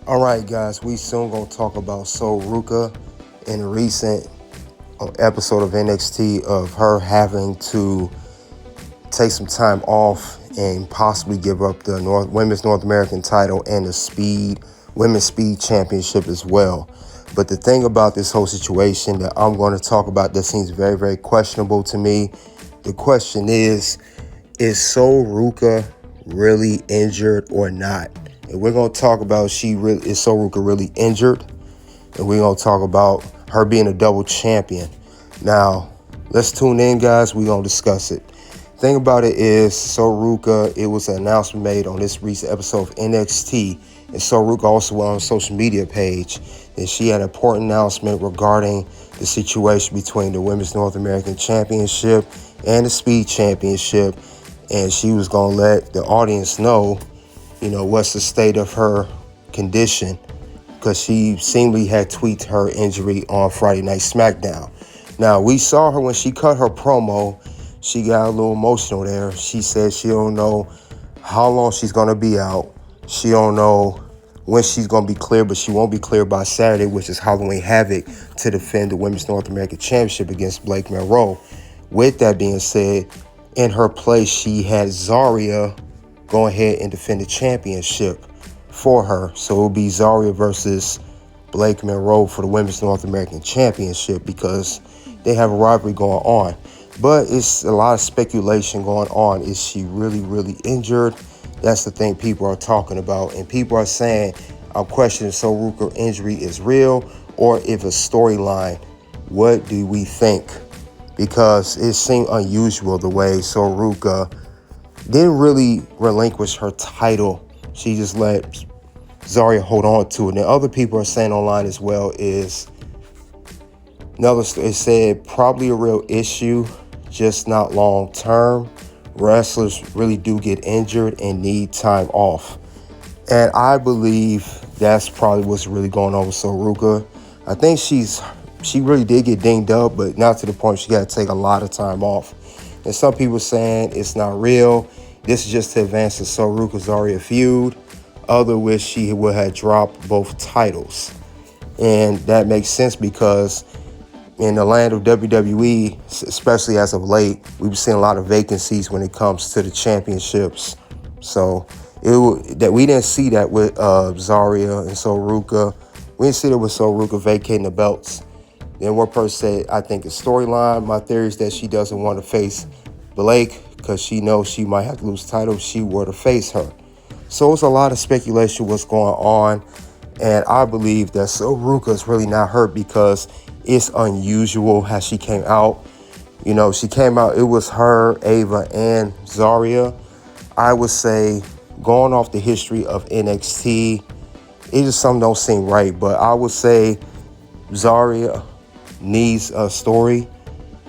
Alright guys, we soon gonna talk about Ruca in a recent episode of NXT of her having to take some time off and possibly give up the Women's North American title and the Women's Speed Championship as well. But the thing about this whole situation that I'm going to talk about that seems very, very questionable to me, the question is Ruca really injured or not? And we're going to talk about is Ruca really injured? And we're going to talk about her being a double champion. Now, let's tune in, guys. We're going to discuss it. Thing about it is, Ruca, it was an announcement made on this recent episode of NXT. And Ruca also went on her social media page. And she had an important announcement regarding the situation between the Women's North American Championship and the Speed Championship. And she was going to let the audience know, what's the state of her condition, because she seemingly had tweeted her injury on Friday Night SmackDown. Now, we saw her when she cut her promo. She got a little emotional there. She said she don't know how long she's going to be out. She don't know when she's going to be clear, but she won't be clear by Saturday, which is Halloween Havoc, to defend the Women's North American Championship against Blake Monroe. With that being said, in her place, she had Zaria go ahead and defend the championship for her. So it'll be Zaria versus Blake Monroe for the Women's North American Championship because they have a rivalry going on. But it's a lot of speculation going on. Is she really, really injured? That's the thing people are talking about. And people are saying, I'm questioning if Ruca's injury is real or if a storyline. What do we think? Because it seemed unusual the way Ruca didn't really relinquish her title. She just let Zaria hold on to it. And other people are saying online as well it said probably a real issue, just not long term. Wrestlers really do get injured and need time off. And I believe that's probably what's really going on with Ruca. I think she really did get dinged up, but not to the point she got to take a lot of time off. And some people saying it's not real. This is just to advance the Ruca-Zaria feud. Others wish she would have dropped both titles. And that makes sense because in the land of WWE, especially as of late, we've seen a lot of vacancies when it comes to the championships. So that we didn't see that with Zaria and Ruca. We didn't see that with Ruca vacating the belts. Then one person said, I think it's storyline. My theory is that she doesn't want to face Blake because she knows she might have to lose title if she were to face her. So it's a lot of speculation what's going on. And I believe that Ruca is really not hurt because it's unusual how she came out. She came out, it was her, Ava, and Zaria. I would say, going off the history of NXT, it just something don't seem right. But I would say Zaria needs a story.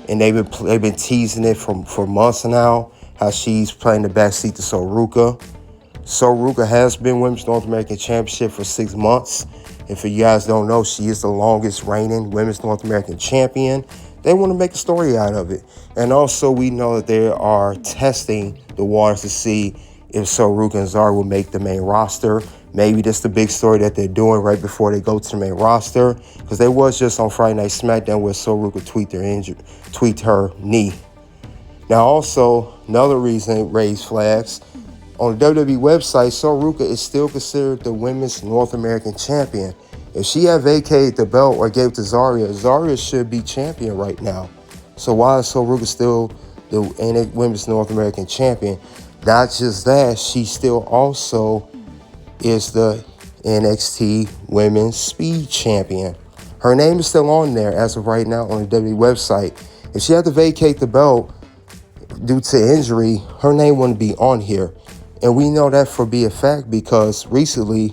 And they've been teasing it for months now, how she's playing the backseat to Ruca. Ruca has been Women's North American Championship for 6 months. And for you guys don't know, she is the longest reigning Women's North American Champion. They want to make a story out of it. And also we know that they are testing the waters to see if Ruca and Zaria will make the main roster. Maybe that's the big story that they're doing right before they go to the main roster. Because they was just on Friday Night SmackDown where Ruca tweet her knee. Now also, another reason raised flags. On the WWE website, Ruca is still considered the Women's North American Champion. If she had vacated the belt or gave it to Zaria, Zaria should be champion right now. So why is Ruca still the Women's North American Champion? Not just that, she still also is the NXT Women's Speed Champion. Her name is still on there as of right now on the WWE website. If she had to vacate the belt due to injury, her name wouldn't be on here. And we know that for be a fact because recently,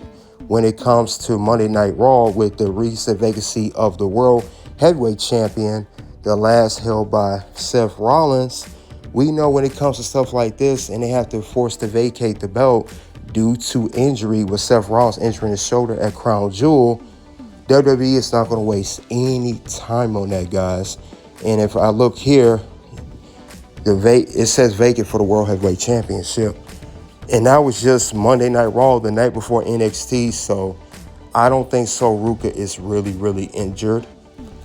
when it comes to Monday Night Raw with the recent vacancy of the World Heavyweight Champion, the last held by Seth Rollins, we know when it comes to stuff like this and they have to force to vacate the belt due to injury with Seth Rollins injuring his shoulder at Crown Jewel, WWE is not going to waste any time on that, guys. And if I look here, it says vacant for the World Heavyweight Championship. And that was just Monday Night Raw, the night before NXT. So I don't think Ruca is really injured.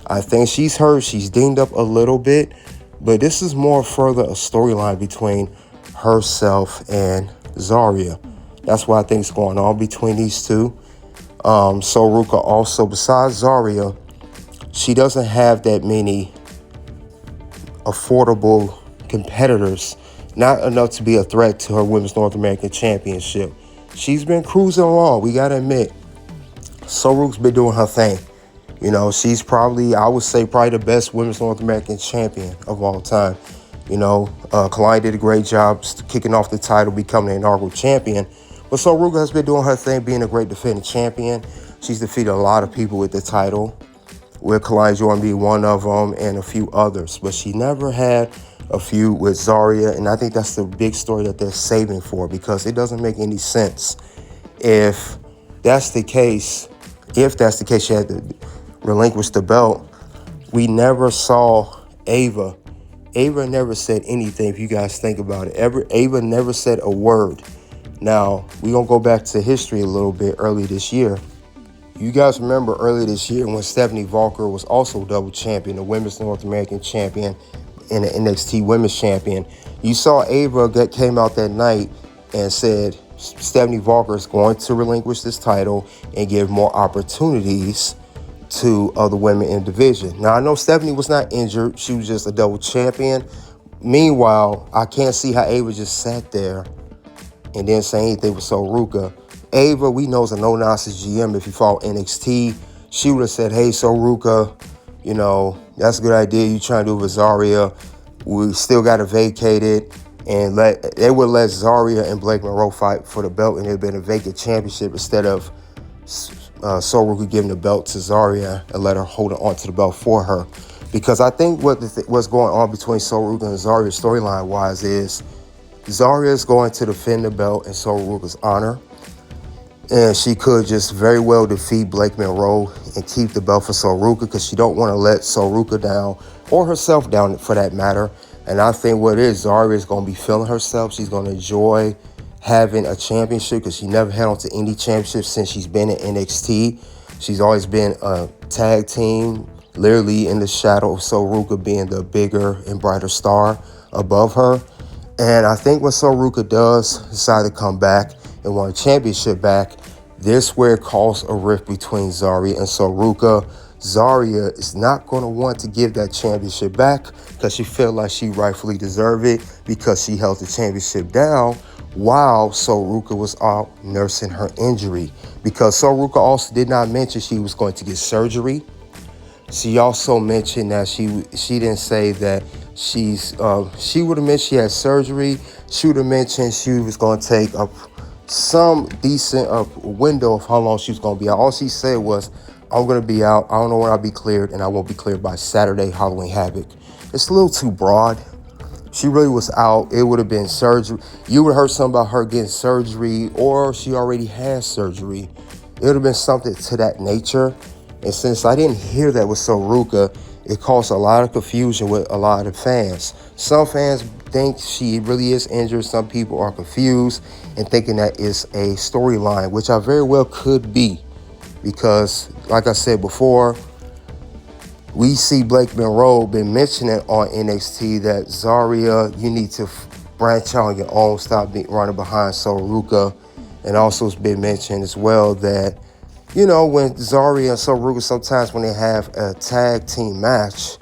I think she's hurt. She's dinged up a little bit. But this is more further a storyline between herself and Zaria. That's what I think is going on between these two. Ruca also, besides Zaria, she doesn't have that many affordable competitors, not enough to be a threat to her Women's North American Championship. She's been cruising along, we gotta admit. Ruca's been doing her thing. You know, she's probably, I would say, probably the best Women's North American Champion of all time. You know, Kalani did a great job kicking off the title, becoming the inaugural champion. But Ruca has been doing her thing, being a great defending champion. She's defeated a lot of people with the title, with Kalani Jordan being one of them and a few others. But she never had a feud with Zaria, and I think that's the big story that they're saving for, because it doesn't make any sense. If that's the case, she had to relinquish the belt. We never saw Ava. Ava never said anything, if you guys think about it. Ava never said a word. Now, we're going to go back to history a little bit early this year. You guys remember earlier this year when Stephanie Walker was also double champion, the Women's North American Champion and the NXT Women's Champion. You saw Ava that came out that night and said Stephanie Walker is going to relinquish this title and give more opportunities to other women in the division. Now, I know Stephanie was not injured. She was just a double champion. Meanwhile, I can't see how Ava just sat there and didn't say anything with Ruca. Ava, we know, is a no-nonsense GM. If you follow NXT, she would have said, hey, Ruca, you know, that's a good idea. You trying to do with Zaria. We still got to vacate it. And they would let Zaria and Blake Monroe fight for the belt, and it would have been a vacant championship instead of Ruca giving the belt to Zaria and let her hold on to the belt for her. Because I think what's going on between Ruca and Zaria storyline-wise is Zaria is going to defend the belt in Ruca's honor. And she could just very well defeat Blake Monroe and keep the belt for Ruca, because she don't want to let Ruca down, or herself down for that matter. And I think what it is, Zaria is going to be feeling herself. She's going to enjoy having a championship, because she never held on to any championship since she's been in NXT. She's always been a tag team, literally in the shadow of Ruca being the bigger and brighter star above her. And I think when Ruca does decide to come back and want a championship back, this where it caused a rift between Zaria and Ruca. Zaria is not going to want to give that championship back, because she felt like she rightfully deserved it, because she held the championship down while Ruca was out nursing her injury. Because Ruca also did not mention she was going to get surgery. She also mentioned that she didn't say that she would have mentioned she had surgery. She would have mentioned she was going to take up some decent window of how long she was going to be out. All she said was, I'm going to be out. I don't know when I'll be cleared, and I won't be cleared by Saturday, Halloween Havoc. It's a little too broad. She really was out. It would have been surgery. You would have heard something about her getting surgery, or she already had surgery. It would have been something to that nature. And since I didn't hear that with Ruca, it caused a lot of confusion with a lot of fans. Some fans think she really is injured. Some people are confused and thinking that it's a storyline, which I very well could be. Because, like I said before, we see Blake Monroe been mentioning on NXT that Zaria, you need to branch out on your own, stop running behind Ruca. And also it's been mentioned as well that, you know, when Zaria and Ruca, sometimes when they have a tag team match,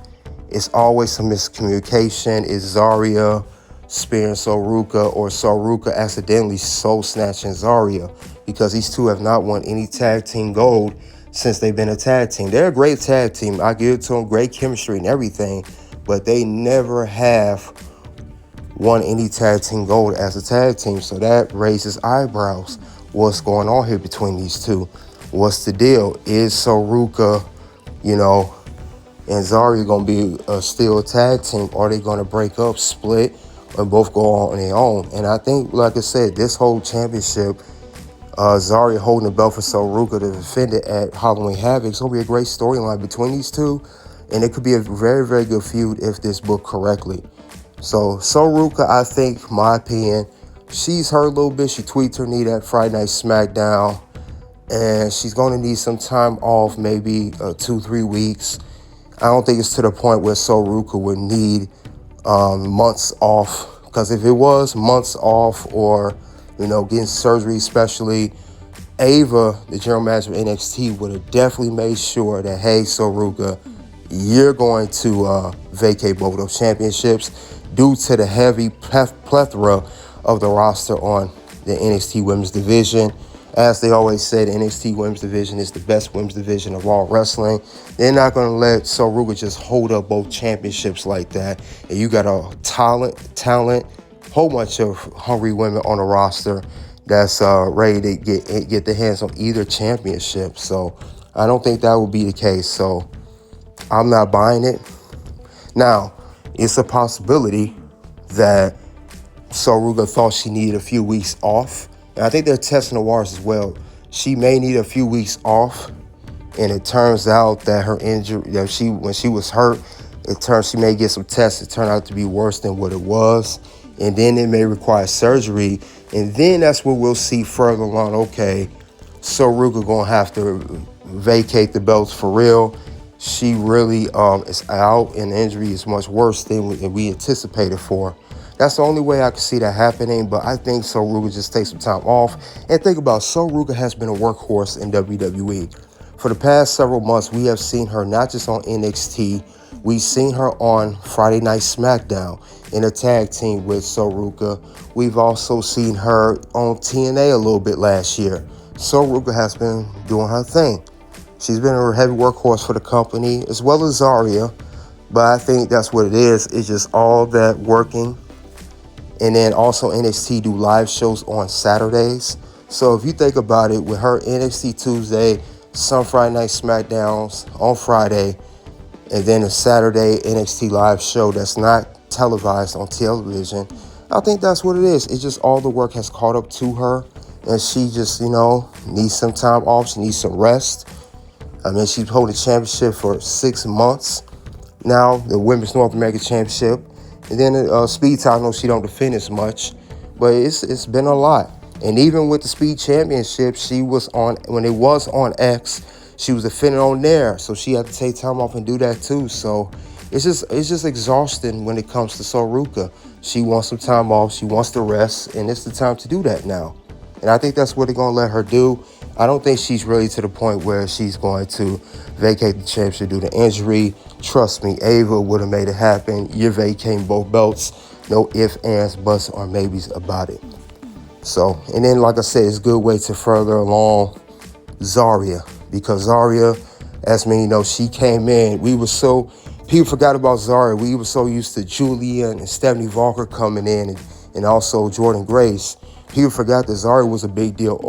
it's always some miscommunication. Is Zaria spearing Ruca, or Ruca accidentally soul snatching Zaria? Because these two have not won any tag team gold since they've been a tag team. They're a great tag team. I give it to them, great chemistry and everything, but they never have won any tag team gold as a tag team. So that raises eyebrows. What's going on here between these two? What's the deal? Is Ruca, you know, and Zaria going to be still a tag team? Or are they going to break up, split, and both go on their own? And I think, like I said, this whole championship, Zaria holding the belt for Ruca to defend it at Halloween Havoc, it's going to be a great storyline between these two. And it could be a very, very good feud if this booked correctly. So Ruca, I think, my opinion, she's hurt a little bit. She tweaked her knee that Friday Night SmackDown, and she's going to need some time off, maybe 2-3 weeks. I don't think it's to the point where Ruca would need months off, because if it was months off or, getting surgery, especially, Ava, the general manager of NXT, would have definitely made sure that, hey, Ruca, you're going to vacate both of those championships due to the heavy plethora of the roster on the NXT Women's Division. As they always say, the NXT Women's Division is the best women's division of all wrestling. They're not going to let Ruca just hold up both championships like that. And you got a talent, whole bunch of hungry women on the roster that's ready to get their hands on either championship. So I don't think that would be the case. So I'm not buying it. Now, it's a possibility that Ruca thought she needed a few weeks off. And I think they're testing the waters as well. She may need a few weeks off. And it turns out that her injury, when she was hurt, she may get some tests. It turned out to be worse than what it was. And then it may require surgery. And then that's what we'll see further along. Okay, Ruca gonna have to vacate the belts for real. She really is out, and the injury is much worse than we anticipated for. That's the only way I can see that happening, but I think Ruca just takes some time off. And think about Ruca has been a workhorse in WWE. For the past several months, we have seen her not just on NXT, we've seen her on Friday Night SmackDown in a tag team with Ruca. We've also seen her on TNA a little bit last year. Ruca has been doing her thing. She's been a heavy workhorse for the company, as well as Zaria. But I think that's what it is. It's just all that working. And then also NXT do live shows on Saturdays. So if you think about it, with her NXT Tuesday, some Friday Night SmackDowns on Friday, and then a Saturday NXT live show that's not televised on television, I think that's what it is. It's just all the work has caught up to her, and she just, needs some time off. She needs some rest. I mean, she's holding the championship for 6 months now, the Women's North American Championship. And then Speed Time, I know she don't defend as much, but it's been a lot. And even with the Speed Championship, she was on, when it was on X, she was defending on there. So she had to take time off and do that too. So it's just exhausting when it comes to Ruca. She wants some time off. She wants to rest, and it's the time to do that now. And I think that's what they're going to let her do. I don't think she's really to the point where she's going to vacate the championship due to injury. Trust me, Ava would have made it happen. You're vacating both belts. No ifs, ands, buts, or maybes about it. So, and then like I said, it's a good way to further along Zaria. Because Zaria, as many know, she came in. People forgot about Zaria. We were so used to Julia and Stephanie Walker coming in, and also Jordan Grace. People forgot that Zaria was a big deal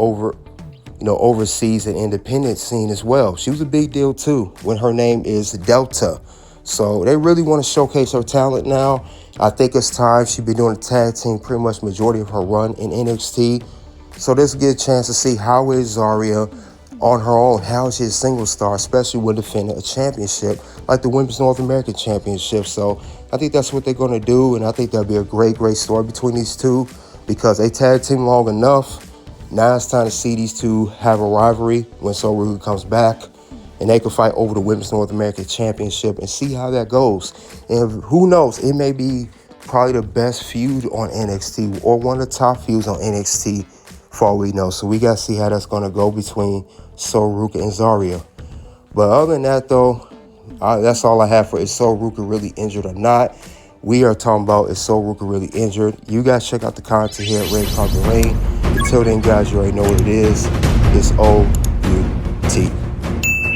overseas and independent scene as well. She was a big deal too when her name is Delta. So they really want to showcase her talent now. I think it's time. She's been doing a tag team pretty much majority of her run in NXT. So this will get a chance to see how is Zaria on her own. How is she a single star, especially when defending a championship like the Women's North American Championship. So I think that's what they're going to do, and I think that'll be a great story between these two, because they tag team long enough. Now it's time to see these two have a rivalry when Ruca comes back, and they can fight over the Women's North American Championship and see how that goes. And who knows, it may be probably the best feud on NXT or one of the top feuds on NXT for all we know. So we got to see how that's going to go between Ruca and Zaria. But other than that, though, that's all I have for is Ruca really injured or not. We are talking about is Ruca really injured. You guys check out the content here at Red Carpet Lane. Until then, guys, you already know what it is. It's OUT.